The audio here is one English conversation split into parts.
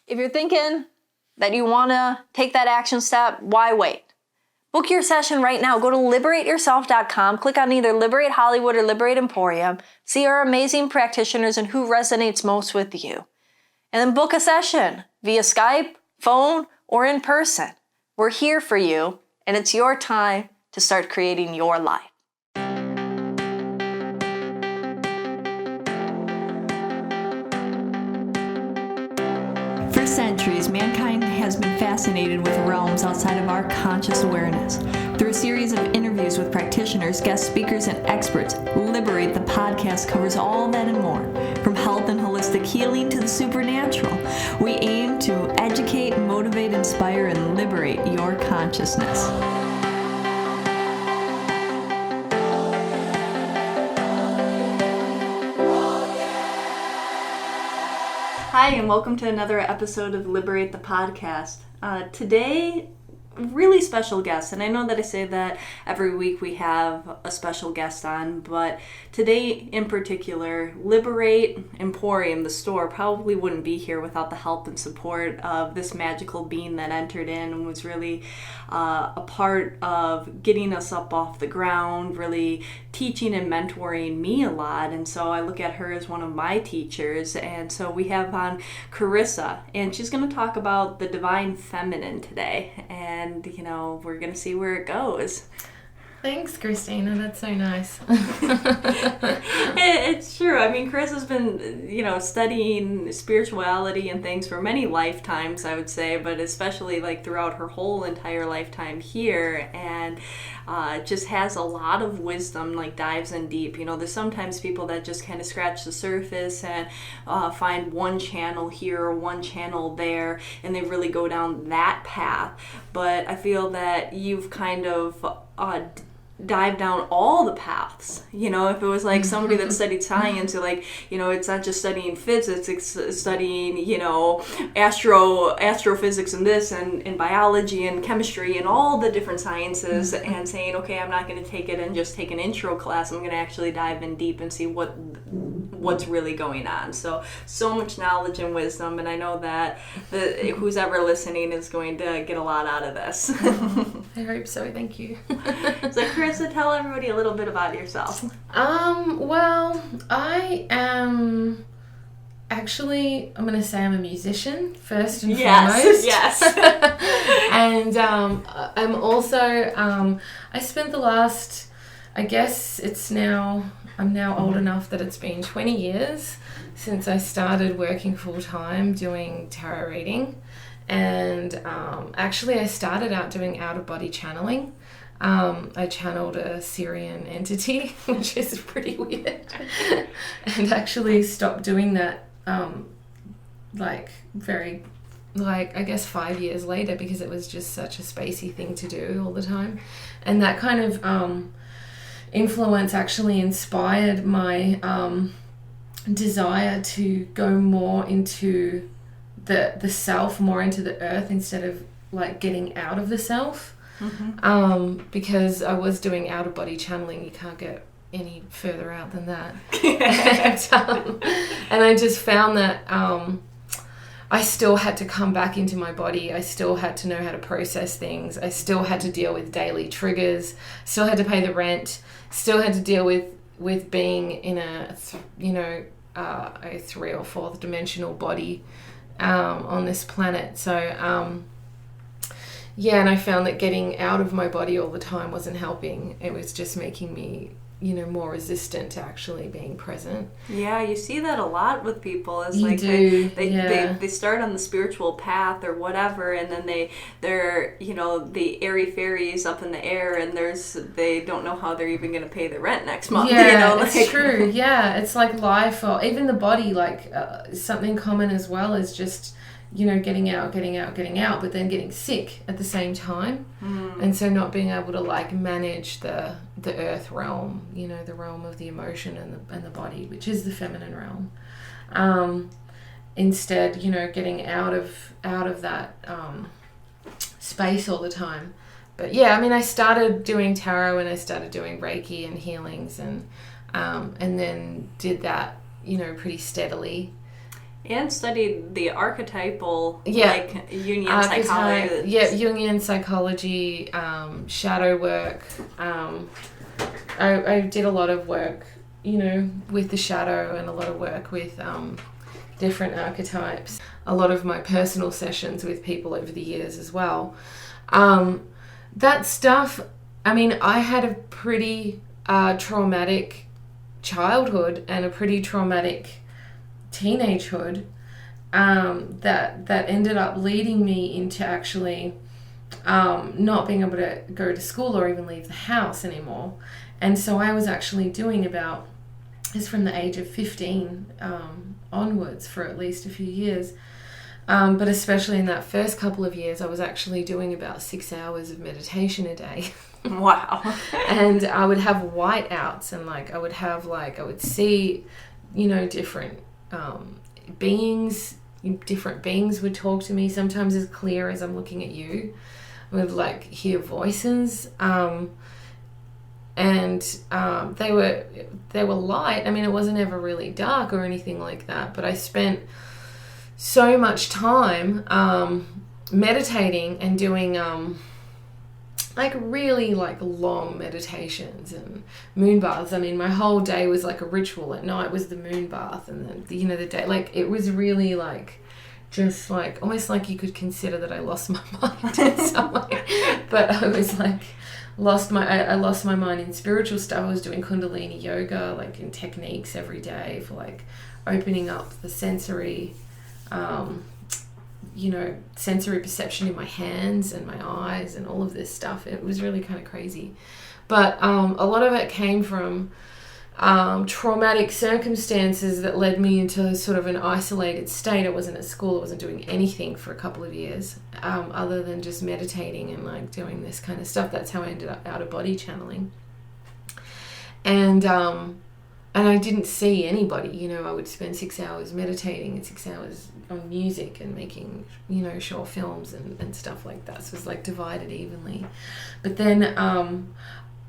If you're thinking that you want to take that action step, why wait? Book your session right now. Go to liberateyourself.com, click on either Liberate Hollywood or Liberate Emporium, see our amazing practitioners and who resonates most with you. And then book a session via Skype, phone, or in person. We're here for you, and it's your time to start creating your life. For centuries, mankind has been fascinated with realms outside of our conscious awareness. Through a series of interviews with practitioners, guest speakers, and experts, Liberate the Podcast covers all that and more. From health and holistic healing to the supernatural, we aim to educate, motivate, inspire, and liberate your consciousness. Hi, and welcome to another episode of Liberate the Podcast. Today, really special guest, and I know that I say that every week we have a special guest on, but today in particular, Liberate Emporium, the store, probably wouldn't be here without the help and support of this magical being that entered in and was really a part of getting us up off the ground, really teaching and mentoring me a lot. And so I look at her as one of my teachers. And so we have on Carissa, and she's going to talk about the divine feminine today. And, you know, we're going to see where it goes. Thanks, Christina. That's so nice. It's true. I mean, Carissa's been, studying spirituality and things for many lifetimes, I would say, but especially like throughout her whole entire lifetime here, and just has a lot of wisdom, like dives in deep. You know, there's sometimes people that just kind of scratch the surface and find one channel here or one channel there, and they really go down that path. But I feel that you've kind of dive down all the paths. You know, if it was like somebody that studied science, or like, it's not just studying physics, it's studying, astrophysics and this and biology and chemistry and all the different sciences, and saying, okay, I'm not going to take it and just take an intro class. I'm going to actually dive in deep and see what's really going on. So much knowledge and wisdom, and I know that who's ever listening is going to get a lot out of this. I hope so. Thank you. So Carissa, tell everybody a little bit about yourself. Well, I am actually, I'm going to say I'm a musician first and foremost. Yes. And I'm also, I spent the last, I guess I'm now old enough that it's been 20 years since I started working full-time doing tarot reading. And actually I started out doing out-of-body channeling. I channeled a Syrian entity, which is pretty weird, and actually stopped doing that I guess 5 years later, because it was just such a spacey thing to do all the time. And that kind of influence actually inspired my desire to go more into the self, more into the earth, instead of like getting out of the self. Mm-hmm. Because I was doing out-of-body channeling. You can't get any further out than that. And I just found that I still had to come back into my body. I still had to know how to process things. I still had to deal with daily triggers. Still had to pay the rent. Still had to deal with being in a 3rd or 4th dimensional body on this planet. So and I found that getting out of my body all the time wasn't helping. It was just making me, more resistant to actually being present. Yeah, you see that a lot with people. It's you like do. They start on the spiritual path or whatever, and then they're the airy fairies up in the air, and they don't know how they're even going to pay the rent next month. Yeah, it's true. Yeah, it's like life, or even the body. Like something common as well is just getting out, but then getting sick at the same time. And so not being able to like manage the earth realm, the realm of the emotion and the body, which is the feminine realm. Instead, getting out of that space all the time. But yeah, I mean, I started doing tarot and I started doing Reiki and healings, and then did that, pretty steadily. And studied the archetypal, like Jungian psychology. Yeah, Jungian psychology, shadow work. I did a lot of work, with the shadow, and a lot of work with different archetypes. A lot of my personal sessions with people over the years as well. That stuff, I had a pretty traumatic childhood and a pretty traumatic teenagehood that ended up leading me into actually not being able to go to school or even leave the house anymore. And so I was actually doing it's from the age of 15 onwards for at least a few years. But especially in that first couple of years, I was actually doing about 6 hours of meditation a day. Wow. And I would have whiteouts, and I would see, different beings. Different beings would talk to me, sometimes as clear as I'm looking at you. I would hear voices. And they were light. It wasn't ever really dark or anything like that, but I spent so much time meditating and doing really long meditations and moon baths. My whole day was like a ritual. At night was the moon bath, and then the day, it was really just almost like you could consider that I lost my mind in some way. But I was I lost my mind in spiritual stuff. I was doing Kundalini yoga, in techniques every day for opening up the sensory sensory perception in my hands and my eyes and all of this stuff. It was really kind of crazy. But a lot of it came from traumatic circumstances that led me into sort of an isolated state. I wasn't at school. I wasn't doing anything for a couple of years other than just meditating and doing this kind of stuff. That's how I ended up out of body channeling. And I didn't see anybody. I would spend 6 hours meditating and 6 hours on music and making, short films and stuff like that. So it was divided evenly. But then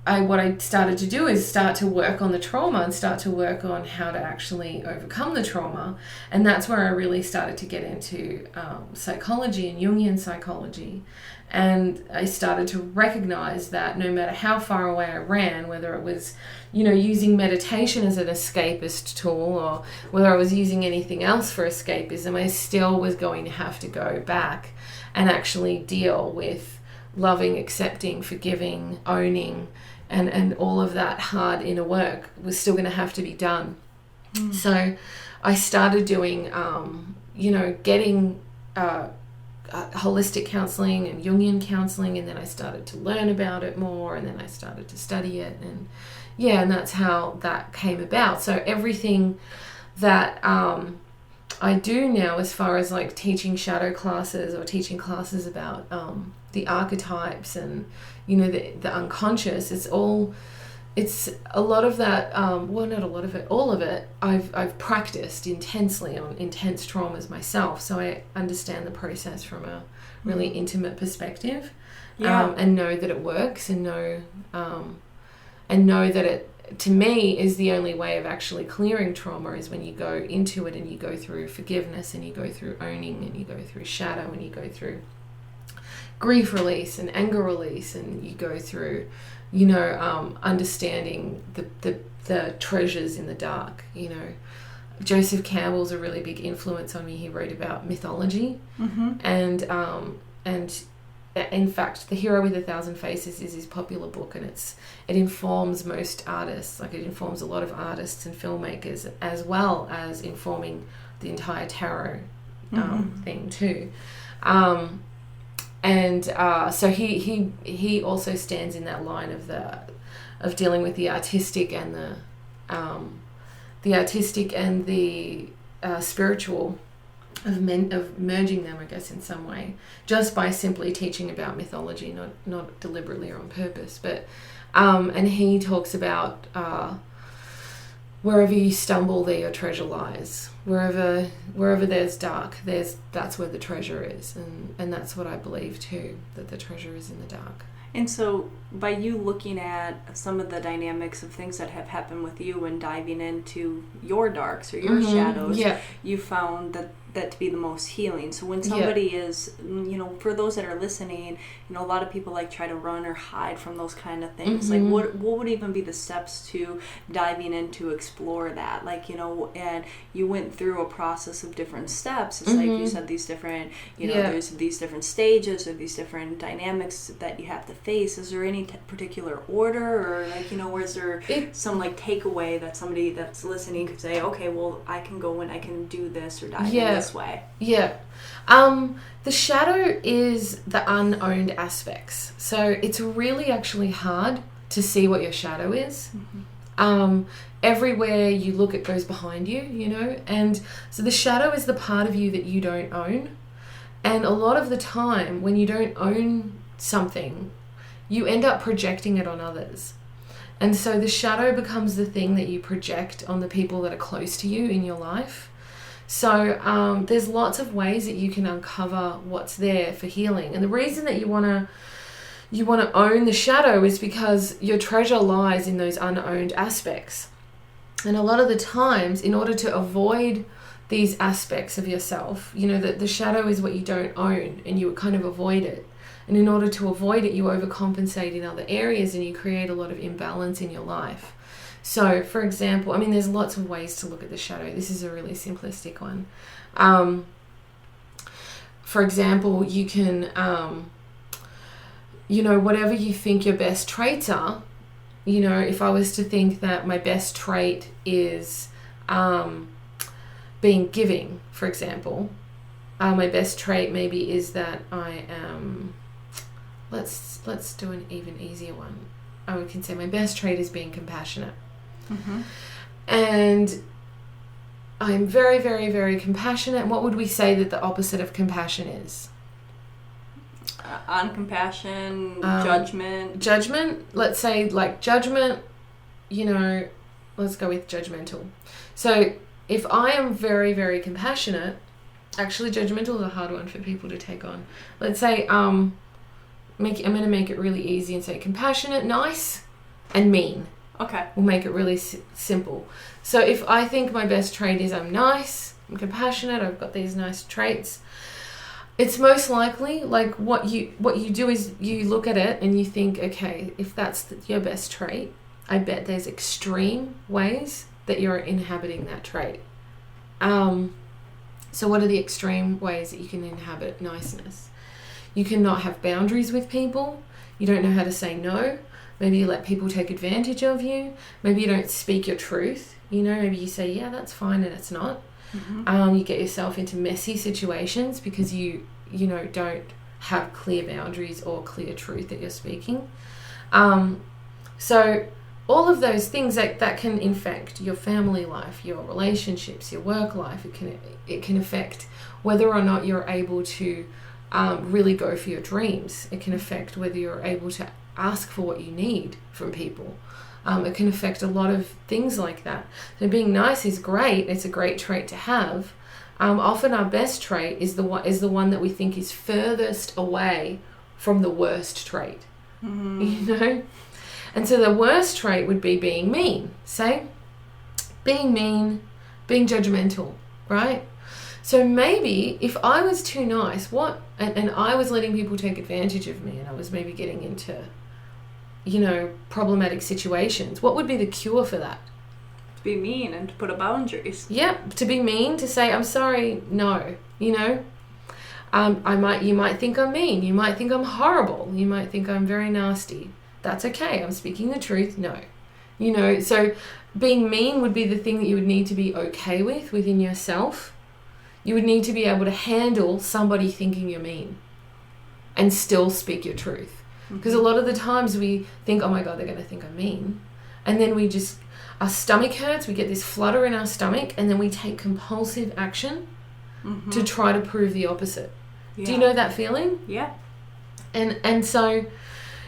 what I started to do is start to work on the trauma and start to work on how to actually overcome the trauma. And that's where I really started to get into psychology and Jungian psychology. And I started to recognize that no matter how far away I ran, whether it was, using meditation as an escapist tool or whether I was using anything else for escapism, I still was going to have to go back and actually deal with loving, accepting, forgiving, owning, and all of that hard inner work was still going to have to be done. So I started doing, getting holistic counseling and Jungian counseling, and then I started to learn about it more, and then I started to study it, and that's how that came about. So everything that I do now, as far as teaching shadow classes or teaching classes about the archetypes and the unconscious, it's a lot of that, not a lot of it, all of it, I've practiced intensely on intense traumas myself, so I understand the process from a really intimate perspective. And know that it works, and know that it, to me, is the only way of actually clearing trauma, is when you go into it and you go through forgiveness and you go through owning and you go through shadow and you go through grief release and anger release, and you go through understanding the treasures in the dark. Joseph Campbell's a really big influence on me. He wrote about mythology, and in fact, The Hero with 1,000 Faces is his popular book, and it informs most artists. It informs a lot of artists and filmmakers, as well as informing the entire tarot thing too. So he also stands in that line of dealing with the artistic and the spiritual, of merging them, I guess, in some way, just by simply teaching about mythology, not deliberately or on purpose. But and he talks about wherever you stumble, there your treasure lies. Wherever there's dark, that's where the treasure is, and that's what I believe too, that the treasure is in the dark. And so by you looking at some of the dynamics of things that have happened with you and diving into your darks or your shadows, you found that to be the most healing. So when somebody is, for those that are listening, a lot of people like try to run or hide from those kind of things. Like what would even be the steps to diving in to explore that? Like, and you went through a process of different steps. It's like you said, these different, there's these different stages or these different dynamics that you have to face. Is there any particular order, or like, is there some like takeaway that somebody that's listening could say, okay, well, I can go and I can do this or dive in this way? The shadow is the unowned aspects, so it's really actually hard to see what your shadow is. Everywhere you look, it goes behind you, and so the shadow is the part of you that you don't own. And a lot of the time when you don't own something, you end up projecting it on others. And so the shadow becomes the thing that you project on the people that are close to you in your life. So there's lots of ways that you can uncover what's there for healing. And the reason that you want to own the shadow is because your treasure lies in those unowned aspects. And a lot of the times, in order to avoid these aspects of yourself, the shadow is what you don't own, and you kind of avoid it. And in order to avoid it, you overcompensate in other areas and you create a lot of imbalance in your life. So, for example, there's lots of ways to look at the shadow. This is a really simplistic one. For example, you can, whatever you think your best traits are, if I was to think that my best trait is being giving, for example, my best trait maybe is that I am, let's do an even easier one. I can say my best trait is being compassionate. And I'm very, very, very compassionate. What would we say that the opposite of compassion is? Uncompassion, judgment. Judgment, let's say like judgment, let's go with judgmental. So if I am very, very compassionate, actually judgmental is a hard one for people to take on. Let's say I'm going to make it really easy and say compassionate, nice, and mean. Okay. We'll make it really simple. So if I think my best trait is I'm nice, I'm compassionate, I've got these nice traits, it's most likely like what you do is you look at it and you think, okay, if that's your best trait, I bet there's extreme ways that you're inhabiting that trait. So what are the extreme ways that you can inhabit niceness? You cannot have boundaries with people. You don't know how to say no. Maybe you let people take advantage of you. Maybe you don't speak your truth. Maybe you say, yeah, that's fine, and it's not. You get yourself into messy situations because you don't have clear boundaries or clear truth that you're speaking. So all of those things that can infect your family life, your relationships, your work life. It can affect whether or not you're able to really go for your dreams. It can affect whether you're able to ask for what you need from people. It can affect a lot of things like that. So being nice is great. It's a great trait to have. Often our best trait is the one that we think is furthest away from the worst trait. And so the worst trait would be being mean. Say, being mean, being judgmental, right? So maybe if I was too nice, and I was letting people take advantage of me, and I was maybe getting into problematic situations, what would be the cure for that? To be mean and to put up boundaries. Yep, to be mean, to say, I'm sorry, no, You might think I'm mean, you might think I'm horrible, you might think I'm very nasty. That's okay, I'm speaking the truth, no. So being mean would be the thing that you would need to be okay with within yourself. You would need to be able to handle somebody thinking you're mean and still speak your truth. Because a lot of the times we think, oh my God, they're going to think I'm mean. And then our stomach hurts, we get this flutter in our stomach, and then we take compulsive action to try to prove the opposite. Yeah. Do you know that feeling? Yeah. And so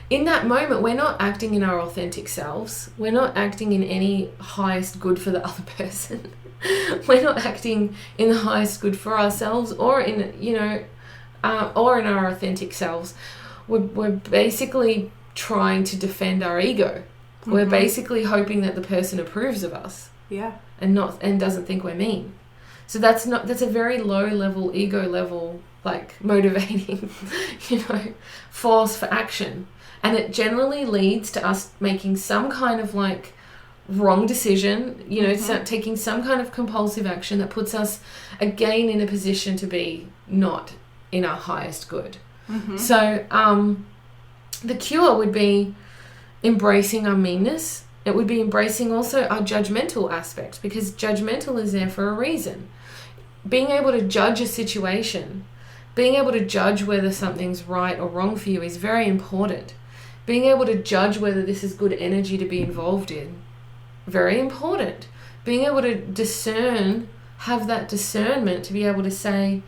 in that moment, we're not acting in our authentic selves. We're not acting in any highest good for the other person. We're not acting in the highest good for ourselves or in our authentic selves. We're basically trying to defend our ego. We're basically hoping that the person approves of us. Yeah. And doesn't think we're mean. So that's a very low level, ego level, like motivating, force for action. And it generally leads to us making some kind of like wrong decision, taking some kind of compulsive action that puts us again in a position to be not in our highest good. So the cure would be embracing our meanness. It would be embracing also our judgmental aspect, because judgmental is there for a reason. Being able to judge a situation, being able to judge whether something's right or wrong for you is very important. Being able to judge whether this is good energy to be involved in, very important. Being able to discern, have that discernment to be able to say,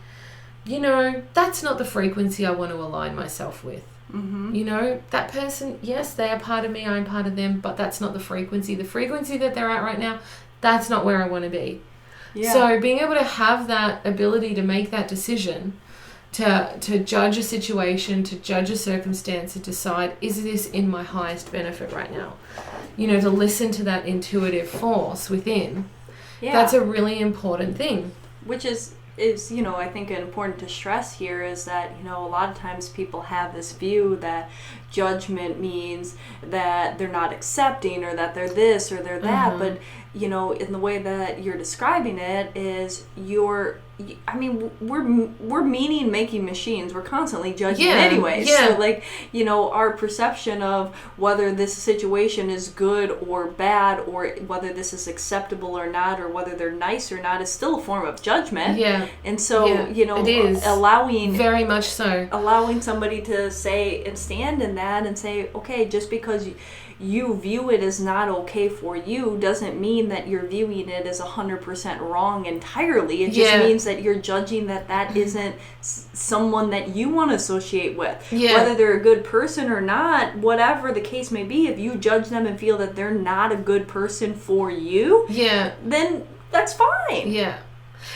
that's not the frequency I want to align myself with. That person, yes, they are part of me, I'm part of them, but that's not the frequency. The frequency that they're at right now, that's not where I want to be. Yeah. So being able to have that ability to make that decision, to judge a situation, to judge a circumstance, to decide, is this in my highest benefit right now? To listen to that intuitive force within. Yeah. That's a really important thing. Which is I think important to stress here is that, a lot of times people have this view that judgment means that they're not accepting or that they're this or they're that. But, in the way that you're describing it is we're meaning-making machines. We're constantly judging anyway. Yeah. So, our perception of whether this situation is good or bad, or whether this is acceptable or not, or whether they're nice or not, is still a form of judgment. Yeah. And so, it is. allowing... Very much so. Allowing somebody to say and stand in that and say, okay, just because you view it as not okay for you doesn't mean that you're viewing it as 100% wrong entirely. It just means that you're judging that isn't someone that you want to associate with. Yeah. Whether they're a good person or not, whatever the case may be, if you judge them and feel that they're not a good person for you, then that's fine. Yeah.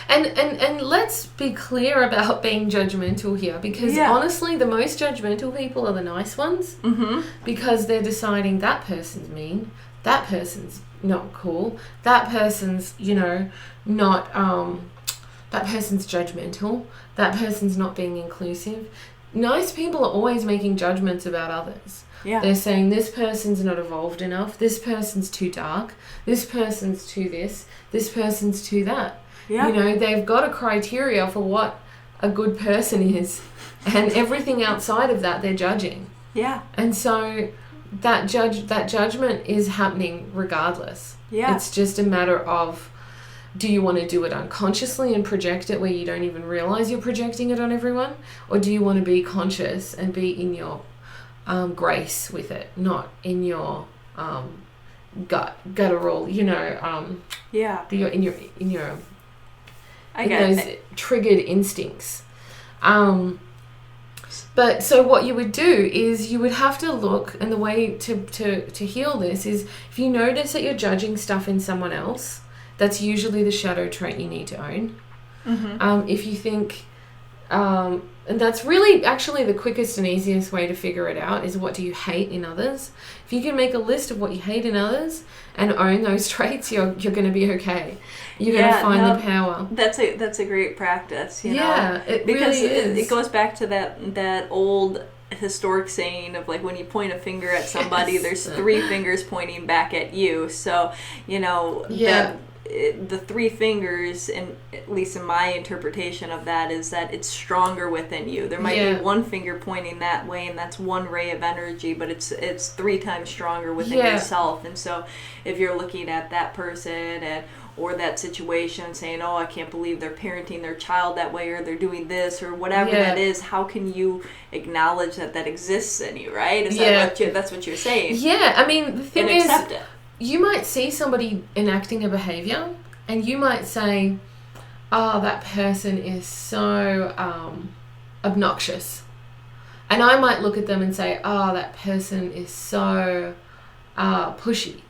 And let's be clear about being judgmental here, because honestly, the most judgmental people are the nice ones, because they're deciding that person's mean, that person's not cool, that person's, not, that person's judgmental, that person's not being inclusive. Nice people are always making judgments about others. Yeah. They're saying this person's not evolved enough, this person's too dark, this person's too this person's too that. Yeah. They've got a criteria for what a good person is, and everything outside of that they're judging. Yeah. And so that judgment is happening regardless. Yeah. It's just a matter of, do you want to do it unconsciously and project it where you don't even realize you're projecting it on everyone, or do you want to be conscious and be in your grace with it, not in your guttural, in your those triggered instincts. But so what you would do is you would have to look, and the way to heal this is, if you notice that you're judging stuff in someone else, that's usually the shadow trait you need to own. If you think, and that's really actually the quickest and easiest way to figure it out, is what do you hate in others. If you can make a list of what you hate in others and own those traits, you're going to be okay. You're going to find the power. That's a great practice, It because really is. It goes back to that old historic saying of, like, when you point a finger at somebody, there's three fingers pointing back at you. So, the three fingers, and at least in my interpretation of that, is that it's stronger within you. There might be one finger pointing that way, and that's one ray of energy, but it's three times stronger within yourself. And so if you're looking at that person or that situation saying, oh, I can't believe they're parenting their child that way, or they're doing this, or whatever that is, how can you acknowledge that exists in you, right? That's what you're saying. Yeah, I mean, the thing is, accept it. You might see somebody enacting a behavior, and you might say, oh, that person is so obnoxious. And I might look at them and say, oh, that person is so pushy.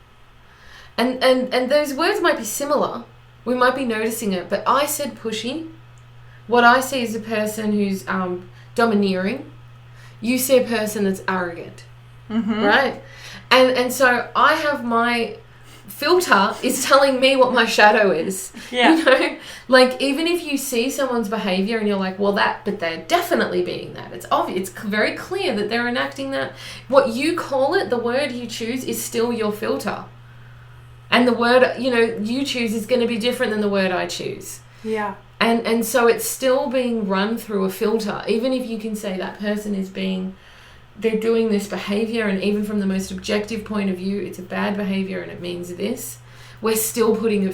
And those words might be similar. We might be noticing it, but I said pushy. What I see is a person who's domineering. You see a person that's arrogant. right? And so I have my filter is telling me what my shadow is. Yeah. You know, like even if you see someone's behavior and you're like, well, but they're definitely being that. It's obvious. It's very clear that they're enacting that. What you call it, the word you choose is still your filter. And the word, you choose is going to be different than the word I choose. Yeah. And so it's still being run through a filter. Even if you can say that person they're doing this behavior, and even from the most objective point of view, it's a bad behavior and it means this, we're still putting a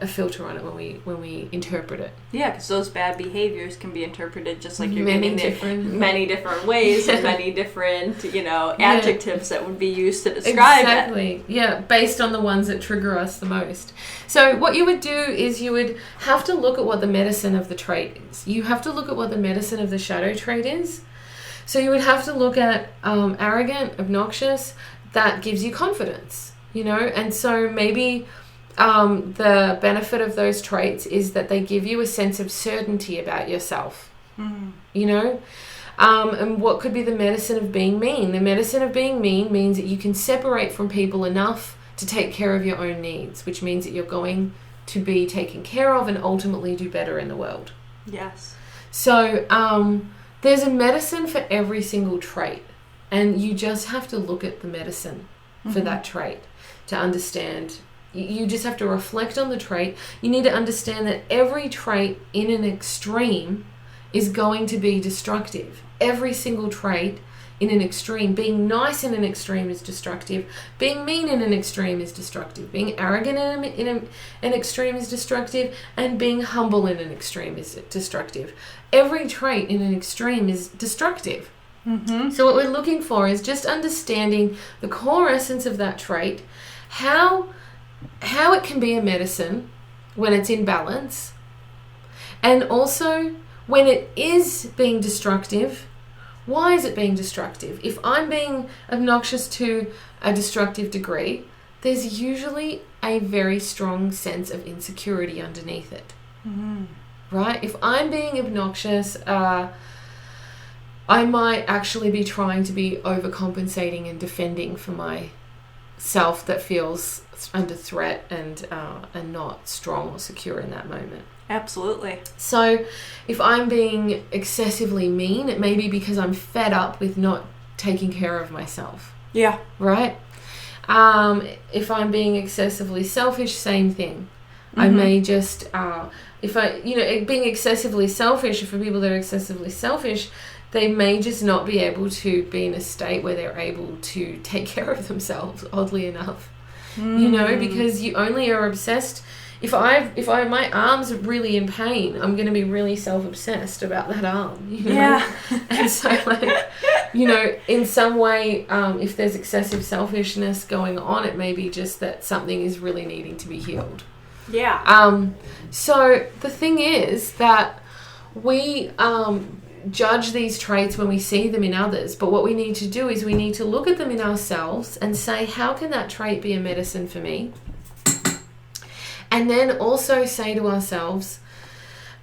filter on it when we interpret it. Yeah, because those bad behaviors can be interpreted just like you're many different ways and many different, adjectives that would be used to describe it. Exactly. Yeah, based on the ones that trigger us the most. So what you would do is you would have to look at what the medicine of the trait is. You have to look at what the medicine of the shadow trait is. So you would have to look at arrogant, obnoxious, that gives you confidence, and so maybe the benefit of those traits is that they give you a sense of certainty about yourself, and what could be the medicine of being mean? The medicine of being mean means that you can separate from people enough to take care of your own needs, which means that you're going to be taken care of and ultimately do better in the world. Yes. So, there's a medicine for every single trait, and you just have to look at the medicine for that trait to understand. You just have to reflect on the trait. You need to understand that every trait in an extreme is going to be destructive. Every single trait in an extreme, being nice in an extreme is destructive. Being mean in an extreme is destructive. Being arrogant in an extreme is destructive. And being humble in an extreme is destructive. Every trait in an extreme is destructive. So what we're looking for is just understanding the core essence of that trait, how it can be a medicine when it's in balance, and also when it is being destructive, why is it being destructive? If I'm being obnoxious to a destructive degree, there's usually a very strong sense of insecurity underneath it. Right? If I'm being obnoxious, I might actually be trying to be overcompensating and defending for myself that feels under threat and not strong or secure in that moment. Absolutely. So if I'm being excessively mean, it may be because I'm fed up with not taking care of myself. Yeah. Right? If I'm being excessively selfish, same thing. I may just, being excessively selfish, for people that are excessively selfish, they may just not be able to be in a state where they're able to take care of themselves, oddly enough. Because you only are obsessed. If my arm's really in pain, I'm going to be really self-obsessed about that arm. Yeah. And so, in some way, if there's excessive selfishness going on, it may be just that something is really needing to be healed. Yeah. So the thing is that we judge these traits when we see them in others, but what we need to do is we need to look at them in ourselves and say, how can that trait be a medicine for me? And then also say to ourselves,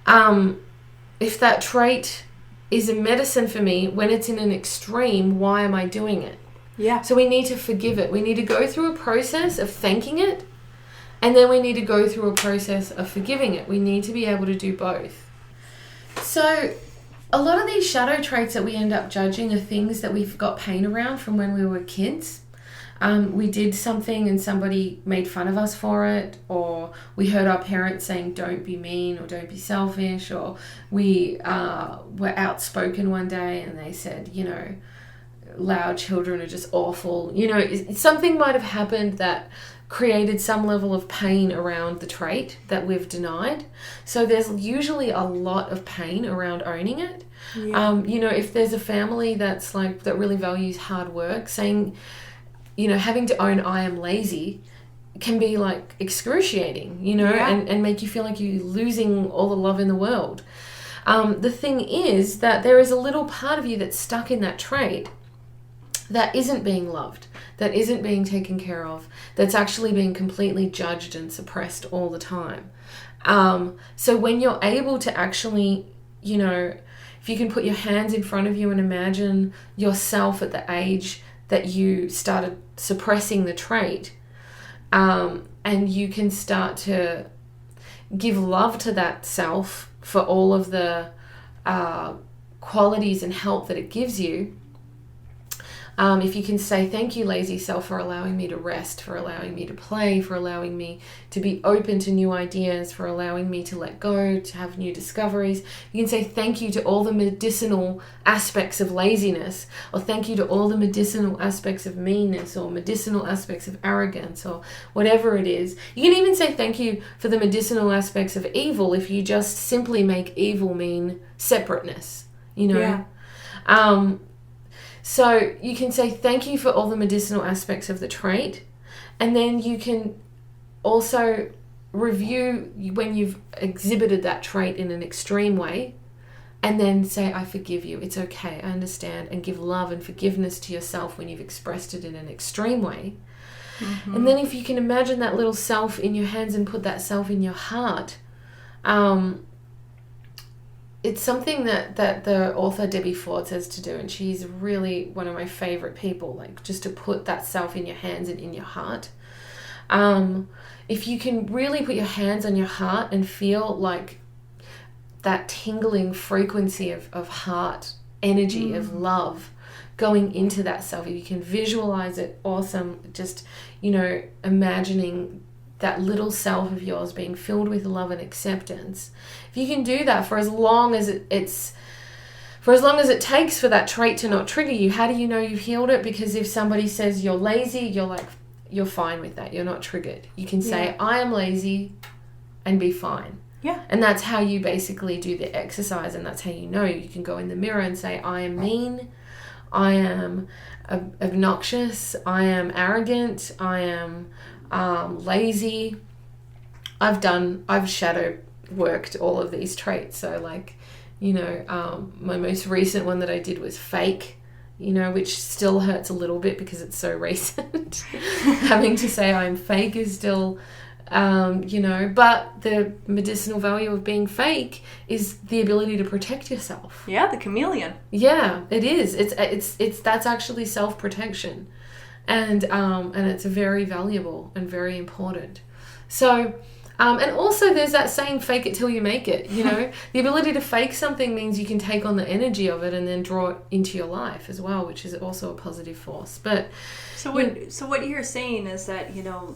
if that trait is a medicine for me, when it's in an extreme, why am I doing it? Yeah. So we need to forgive it. We need to go through a process of thanking it, and then we need to go through a process of forgiving it. We need to be able to do both. So a lot of these shadow traits that we end up judging are things that we've got pain around from when we were kids. We did something and somebody made fun of us for it, or we heard our parents saying don't be mean or don't be selfish, or we were outspoken one day and they said, loud children are just awful. Something might have happened that created some level of pain around the trait that we've denied. So there's usually a lot of pain around owning it. Yeah. If there's a family that really values hard work, saying, having to own I am lazy can be excruciating, Yeah. and make you feel like you're losing all the love in the world. The thing is that there is a little part of you that's stuck in that trait that isn't being loved, that isn't being taken care of, that's actually being completely judged and suppressed all the time. So when you're able to actually, if you can put your hands in front of you and imagine yourself at the age that you started suppressing the trait. And you can start to give love to that self for all of the qualities and help that it gives you. If you can say, thank you, lazy self, for allowing me to rest, for allowing me to play, for allowing me to be open to new ideas, for allowing me to let go, to have new discoveries. You can say thank you to all the medicinal aspects of laziness, or thank you to all the medicinal aspects of meanness, or medicinal aspects of arrogance, or whatever it is. You can even say thank you for the medicinal aspects of evil if you just simply make evil mean separateness, you know? Yeah. So you can say thank you for all the medicinal aspects of the trait, and then you can also review when you've exhibited that trait in an extreme way, and then say, I forgive you, it's okay, I understand, and give love and forgiveness to yourself when you've expressed it in an extreme way. Mm-hmm. And then if you can imagine that little self in your hands and put that self in your heart, it's something that the author Debbie Ford says to do, and she's really one of my favorite people, like just to put that self in your hands and in your heart. If you can really put your hands on your heart and feel like that tingling frequency of heart energy, of love going into that self, if you can visualize it, awesome, just, you know, imagining that little self of yours being filled with love and acceptance. If you can do that for as long as it takes for that trait to not trigger you, how do you know you've healed it? Because if somebody says you're lazy, you're fine with that. You're not triggered. You can say, I am lazy, and be fine. Yeah. And that's how you basically do the exercise, and that's how you know. You can go in the mirror and say, I am mean, I am obnoxious, I am arrogant, I am lazy. I've shadow worked all of these traits. So like, you know, my most recent one that I did was fake, you know, which still hurts a little bit because it's so recent. Having to say I'm fake is still, you know, but the medicinal value of being fake is the ability to protect yourself. Yeah, the chameleon. Yeah, it is. It's that's actually self-protection. And it's very valuable and very important. So, and also there's that saying, fake it till you make it, you know. The ability to fake something means you can take on the energy of it and then draw it into your life as well, which is also a positive force. But so what you're saying is that, you know,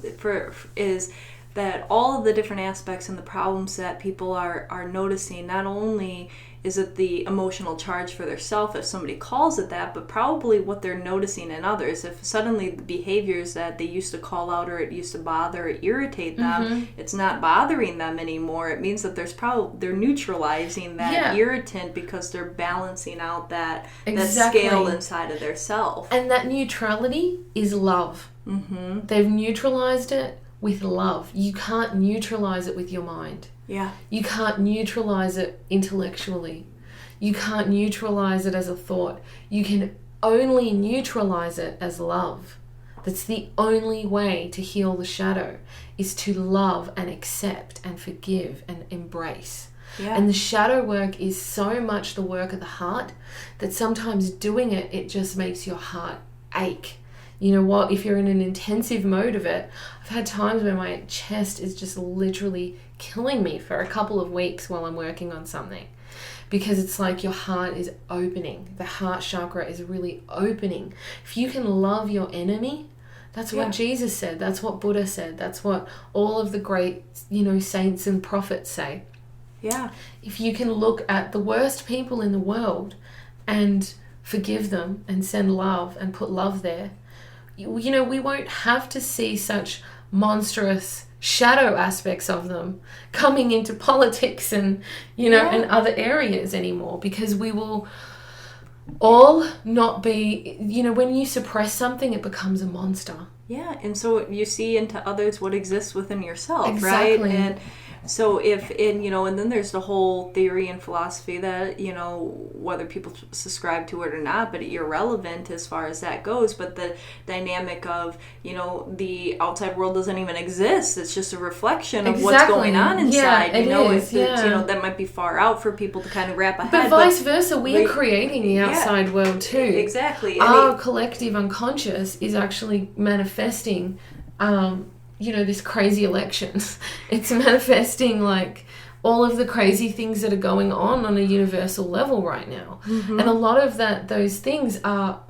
is that all of the different aspects and the problems that people are noticing, not only is it the emotional charge for their self if somebody calls it that, but probably what they're noticing in others. If suddenly the behaviors that they used to call out, or it used to bother or irritate them, it's not bothering them anymore, it means that they're neutralizing that irritant because they're balancing out that scale inside of their self. And that neutrality is love. Mm-hmm. They've neutralized it with love. You can't neutralize it with your mind. Yeah. You can't neutralize it intellectually. You can't neutralize it as a thought. You can only neutralize it as love. That's the only way to heal the shadow, is to love and accept and forgive and embrace. Yeah. And the shadow work is so much the work of the heart that sometimes doing it just makes your heart ache. You know what? If you're in an intensive mode of it, I've had times where my chest is just literally killing me for a couple of weeks while I'm working on something, because it's like your heart is opening. The heart chakra is really opening. If you can love your enemy, that's what Jesus said. That's what Buddha said. That's what all of the great, you know, saints and prophets say. Yeah. If you can look at the worst people in the world and forgive them and send love and put love there, you know, we won't have to see such monstrous shadow aspects of them coming into politics and, you know, and other areas anymore, because we will all not be, you know, when you suppress something, it becomes a monster. Yeah, and so you see into others what exists within yourself, exactly. right? And So and then there's the whole theory and philosophy that, whether people subscribe to it or not, but irrelevant as far as that goes. But the dynamic of, the outside world doesn't even exist. It's just a reflection of what's going on inside. That might be far out for people to kind of wrap a head. But vice versa, we are creating the outside world too. Exactly. Our collective unconscious is actually manifesting this crazy elections. It's manifesting like all of the crazy things that are going on a universal level right now. Mm-hmm. And a lot of those things are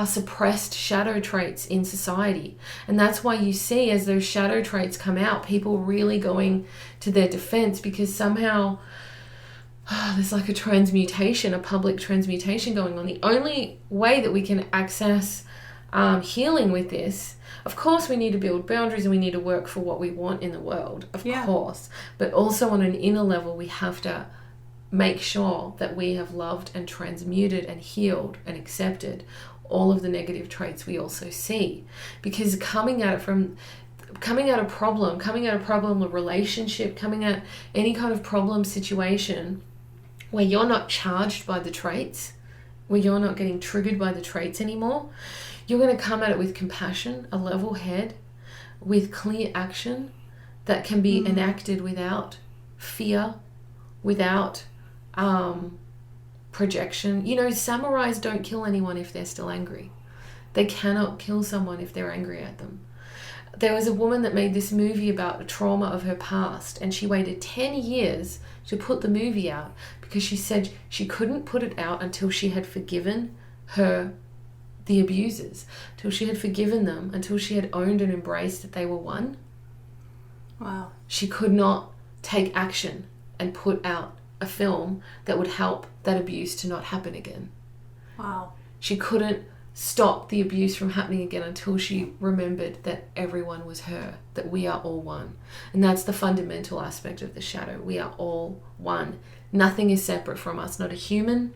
suppressed shadow traits in society. And that's why you see, as those shadow traits come out, people really going to their defense, because somehow there's like a transmutation, a public transmutation going on. The only way that we can access healing with this, of course, we need to build boundaries and we need to work for what we want in the world, of course. But also on an inner level, we have to make sure that we have loved and transmuted and healed and accepted all of the negative traits we also see. Because coming at a problem, a relationship, coming at any kind of problem situation where you're not charged by the traits, where you're not getting triggered by the traits anymore, you're going to come at it with compassion, a level head, with clear action that can be enacted without fear, without projection. Samurais don't kill anyone if they're still angry. They cannot kill someone if they're angry at them. There was a woman that made this movie about the trauma of her past, and she waited 10 years to put the movie out because she said she couldn't put it out until she had forgiven the abusers, till she had forgiven them, until she had owned and embraced that they were one. Wow. She could not take action and put out a film that would help that abuse to not happen again. Wow. She couldn't stop the abuse from happening again until she remembered that everyone was her, that we are all one. And that's the fundamental aspect of the shadow. We are all one. Nothing is separate from us, not a human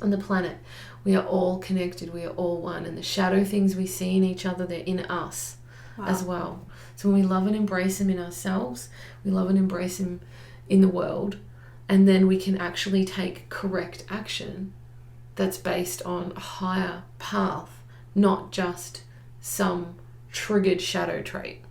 on the planet. We are all connected. We are all one. And the shadow things we see in each other, they're in us as well. So when we love and embrace them in ourselves, we love and embrace them in the world, and then we can actually take correct action that's based on a higher path, not just some triggered shadow trait.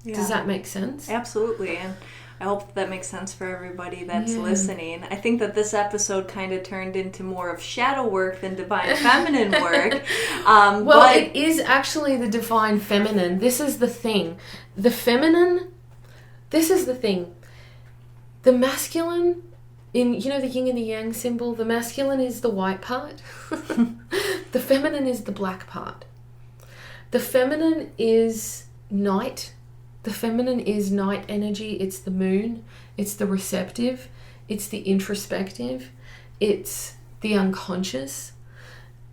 Yeah. Does that make sense? Absolutely. And I hope that makes sense for everybody that's listening. I think that this episode kind of turned into more of shadow work than divine feminine work. But it is actually the divine feminine. This is the thing. The feminine, this is the thing. The masculine, in the yin and the yang symbol, the masculine is the white part. The feminine is the black part. The feminine is night. The feminine is night energy. It's the moon. It's the receptive. It's the introspective. It's the unconscious.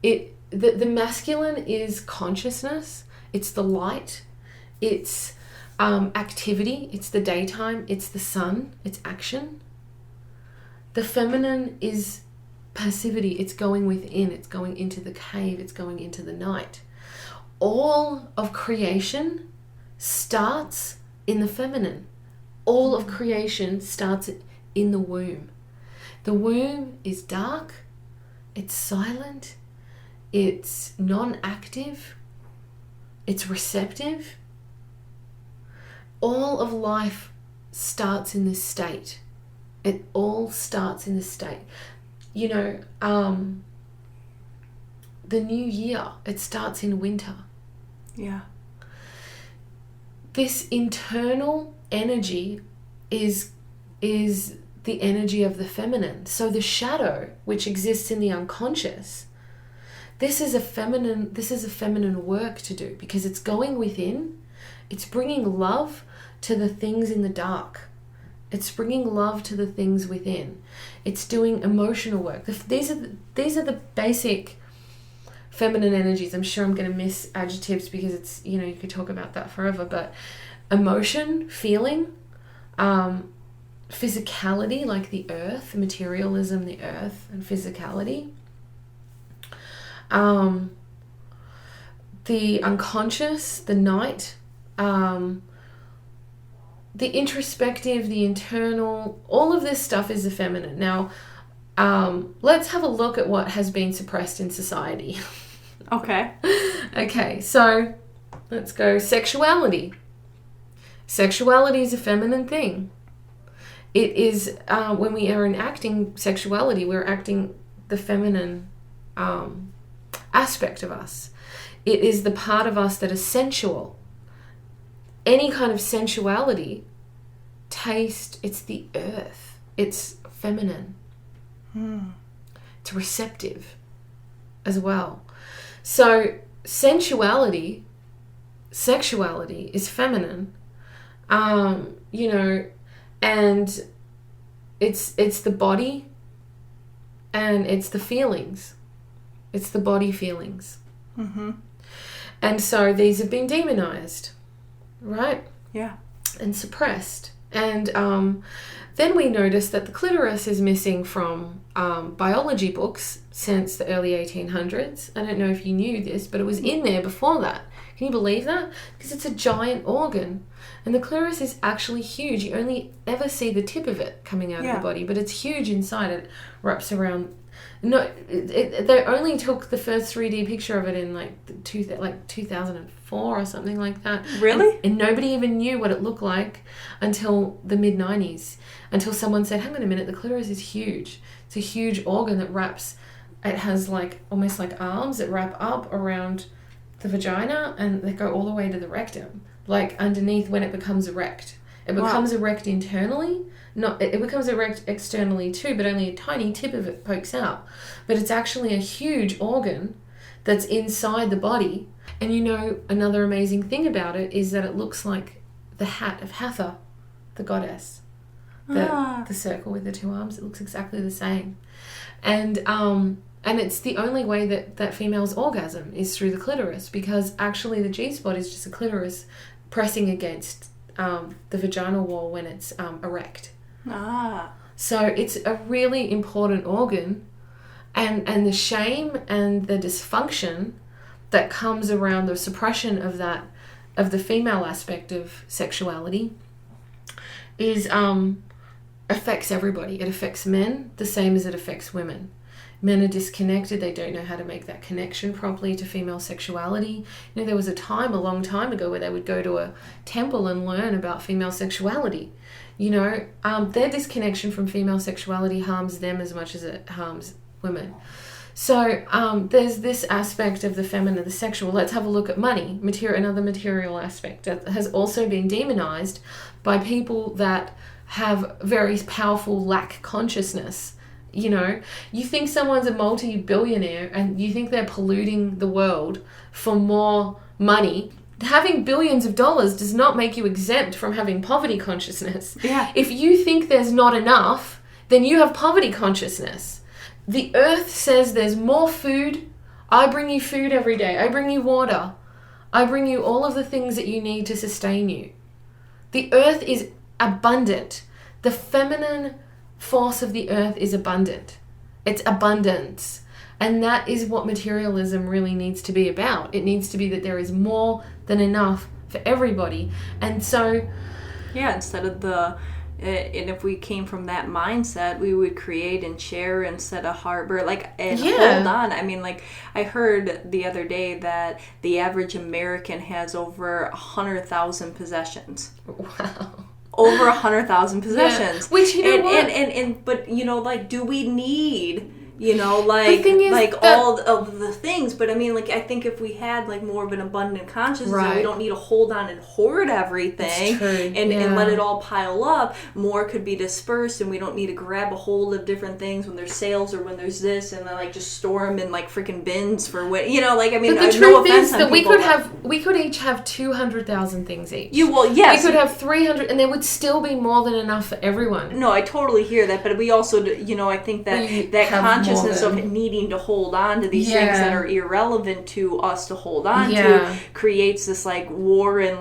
The masculine is consciousness. It's the light. It's activity. It's the daytime. It's the sun. It's action. The feminine is passivity. It's going within. It's going into the cave. It's going into the night. All of creation starts in the feminine. All of creation starts in the womb. The womb is dark. It's silent. It's non-active. It's receptive. All of life starts in this state. It all starts in this state. The new year, it starts in winter. Yeah. This internal energy is the energy of the feminine. So the shadow, which exists in the unconscious, this is a feminine work to do, because it's going within. It's bringing love to the things in the dark. It's bringing love to the things within. It's doing emotional work. These are the basic feminine energies. I'm sure I'm going to miss adjectives because it's, you could talk about that forever, but emotion, feeling, physicality, like the earth, materialism, the earth, and physicality. The unconscious, the night, the introspective, the internal, all of this stuff is the feminine. Now, let's have a look at what has been suppressed in society. Okay. Okay, so let's go sexuality. Sexuality is a feminine thing. It is, when we are enacting sexuality, we're acting the feminine aspect of us. It is the part of us that is sensual. Any kind of sensuality, taste, it's the earth. It's feminine. It's receptive as well. So sexuality is feminine, you know, and it's the body and it's the feelings. It's the body feelings. Mm-hmm. And so these have been demonized, right? Yeah. And suppressed. And then we noticed that the clitoris is missing from biology books since the early 1800s. I don't know if you knew this, but it was in there before that. Can you believe that? Because it's a giant organ. And the clitoris is actually huge. You only ever see the tip of it coming out of the body, but it's huge inside. It wraps around. No, they only took the first 3D picture of it in like 2004 or something like that. Really? And nobody even knew what it looked like until the mid-90s. Until someone said, hang on a minute, the clitoris is huge. It's a huge organ that wraps, it has like almost like arms that wrap up around the vagina and they go all the way to the rectum. Like underneath when it becomes erect. It becomes erect internally. It becomes erect externally too, but only a tiny tip of it pokes out. But it's actually a huge organ that's inside the body. And you know, another amazing thing about it is that it looks like the hat of Hathor, the goddess. The circle with the two arms, it looks exactly the same. And it's the only way that females orgasm is through the clitoris, because actually the Gspot is just a clitoris pressing against the vaginal wall when it's erect. So it's a really important organ, and the shame and the dysfunction that comes around the suppression of the female aspect of sexuality is affects everybody. It affects men the same as it affects women. Men are disconnected. They don't know how to make that connection properly to female sexuality. You know, there was a long time ago, where they would go to a temple and learn about female sexuality. You know, their disconnection from female sexuality harms them as much as it harms women. So there's this aspect of the feminine, the sexual. Let's have a look at money, another material aspect that has also been demonized by people that have very powerful lack consciousness. You know, you think someone's a multi-billionaire and you think they're polluting the world for more money. Having billions of dollars does not make you exempt from having poverty consciousness. Yeah. If you think there's not enough, then you have poverty consciousness. The earth says there's more food. I bring you food every day. I bring you water. I bring you all of the things that you need to sustain you. The earth is abundant. The feminine force of the earth is abundant. It's abundance. And that is what materialism really needs to be about. It needs to be that there is more than enough for everybody. And so... yeah, instead of and if we came from that mindset, we would create and share instead of harbor, hold on. I mean, I heard the other day that the average American has over 100,000 possessions. Wow. Over 100,000 possessions. Yeah. Which, you know what? But, you know, do we need... you know, all of the things, but I mean, I think if we had more of an abundant consciousness, right, we don't need to hold on and hoard everything and let it all pile up. More could be dispersed, and we don't need to grab a hold of different things when there's sales or when there's this, and then just store them in freaking bins for what, you know. I mean, but the no truth offense is on that people, we could each have 200,000 things each. Yes, we could have 300, and there would still be more than enough for everyone. No, I totally hear that, but we also, you know, I think that consciousness of needing to hold on to these things that are irrelevant to us to hold on to creates this war and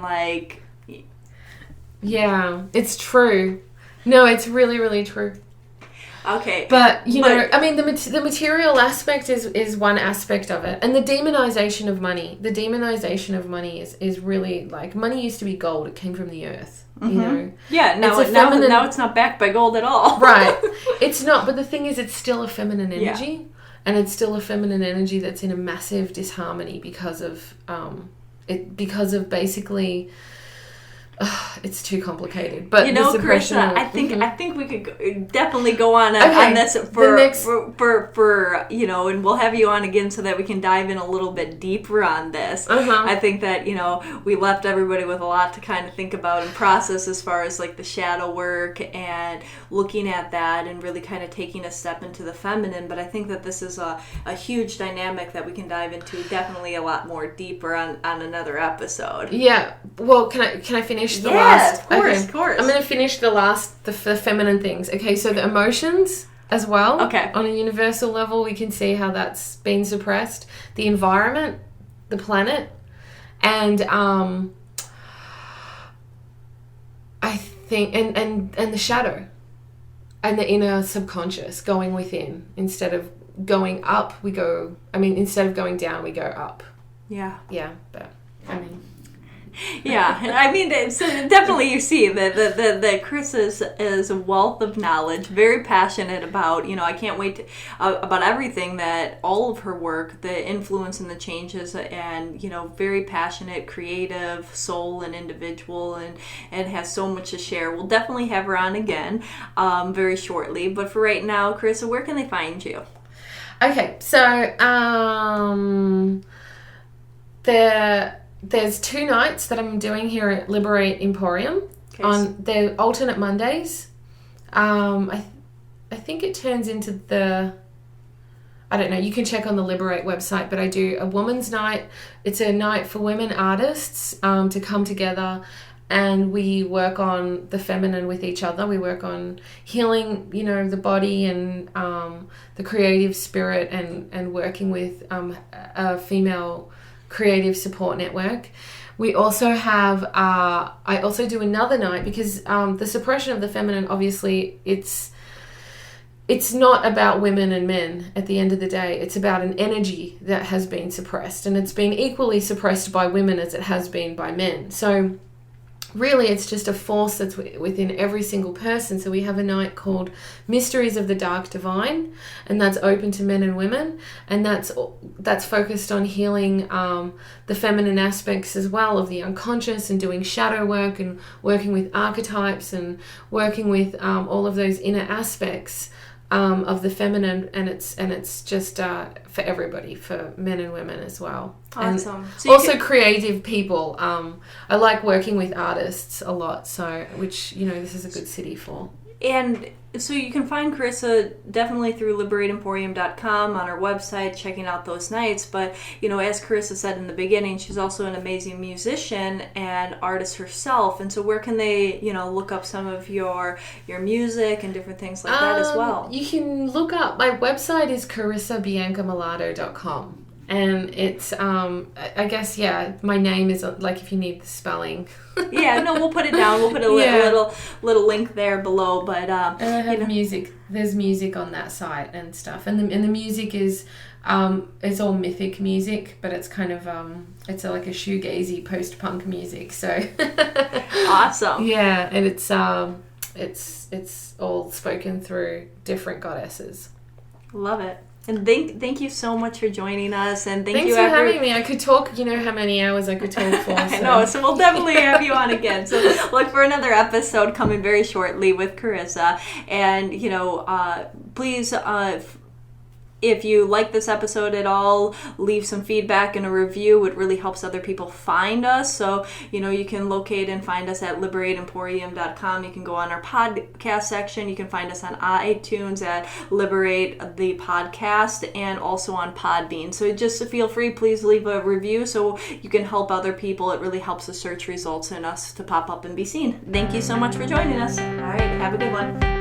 yeah, it's true. No, it's really, really true. Okay. But, you know, I mean, the material aspect is one aspect of it. And the demonization of money. The demonization of money is really, money used to be gold. It came from the earth. You know, now it's not backed by gold at all. Right. It's not, but the thing is, it's still a feminine energy, and it's still a feminine energy that's in a massive disharmony because of basically. It's too complicated, but the suppression. Carissa, I think we could definitely go on this for and we'll have you on again so that we can dive in a little bit deeper on this. I think that we left everybody with a lot to kind of think about and process as far as like the shadow work and looking at that and really kind of taking a step into the feminine. But I think that this is a huge dynamic that we can dive into definitely a lot more deeper on another episode. Yeah. Well, can I finish the last? Of course. I'm going to finish the feminine things. Okay, so the emotions as well. Okay. On a universal level, we can see how that's been suppressed. The environment, the planet, and I think and the shadow and the inner subconscious going within. Instead of going up, instead of going down, we go up. Yeah. Yeah, but so definitely you see that Chris is a wealth of knowledge, very passionate about, I can't wait about everything that all of her work, the influence and the changes, and, very passionate, creative soul and individual, and has so much to share. We'll definitely have her on again very shortly. But for right now, Chris, where can they find you? Okay, so there's 2 nights that I'm doing here at Liberate Emporium. Okay. On the alternate Mondays. I think it turns into I don't know, you can check on the Liberate website, but I do a woman's night. It's a night for women artists to come together, and we work on the feminine with each other. We work on healing, the body and the creative spirit, and working with a female creative support network. We also have I also do another night because the suppression of the feminine, obviously it's not about women and men at the end of the day. It's about an energy that has been suppressed, and it's been equally suppressed by women as it has been by men. So really it's just a force that's within every single person. So we have a night called Mysteries of the Dark Divine, and that's open to men and women, and that's focused on healing the feminine aspects as well of the unconscious, and doing shadow work and working with archetypes and working with all of those inner aspects of the feminine, and it's just for everybody, for men and women as well. Awesome. So also creative people. I like working with artists a lot, which this is a good city for. And so you can find Carissa definitely through liberateemporium.com on our website, checking out those nights. But, as Carissa said in the beginning, she's also an amazing musician and artist herself. And so where can they, look up some of your music and different things like that as well? You can look up, my website is carissabiancamalato.com. And it's, I guess, my name is, like, if you need the spelling. We'll put it down. We'll put a little link there below. But, and I have music. There's music on that site and stuff. And the music is, it's all mythic music, but it's kind of, it's like a shoegazy post-punk music. So. Awesome. Yeah. And it's all spoken through different goddesses. Love it. And thank you so much for joining us, and thanks for having me. I could talk, how many hours I could talk for. So. I know, so we'll definitely have you on again. So look for another episode coming very shortly with Carissa. And, please, if you like this episode at all, leave some feedback and a review. It really helps other people find us. So, you can locate and find us at liberateemporium.com. You can go on our podcast section. You can find us on iTunes at Liberate the Podcast, and also on Podbean. So just feel free, please leave a review so you can help other people. It really helps the search results and us to pop up and be seen. Thank you so much for joining us. All right, have a good one.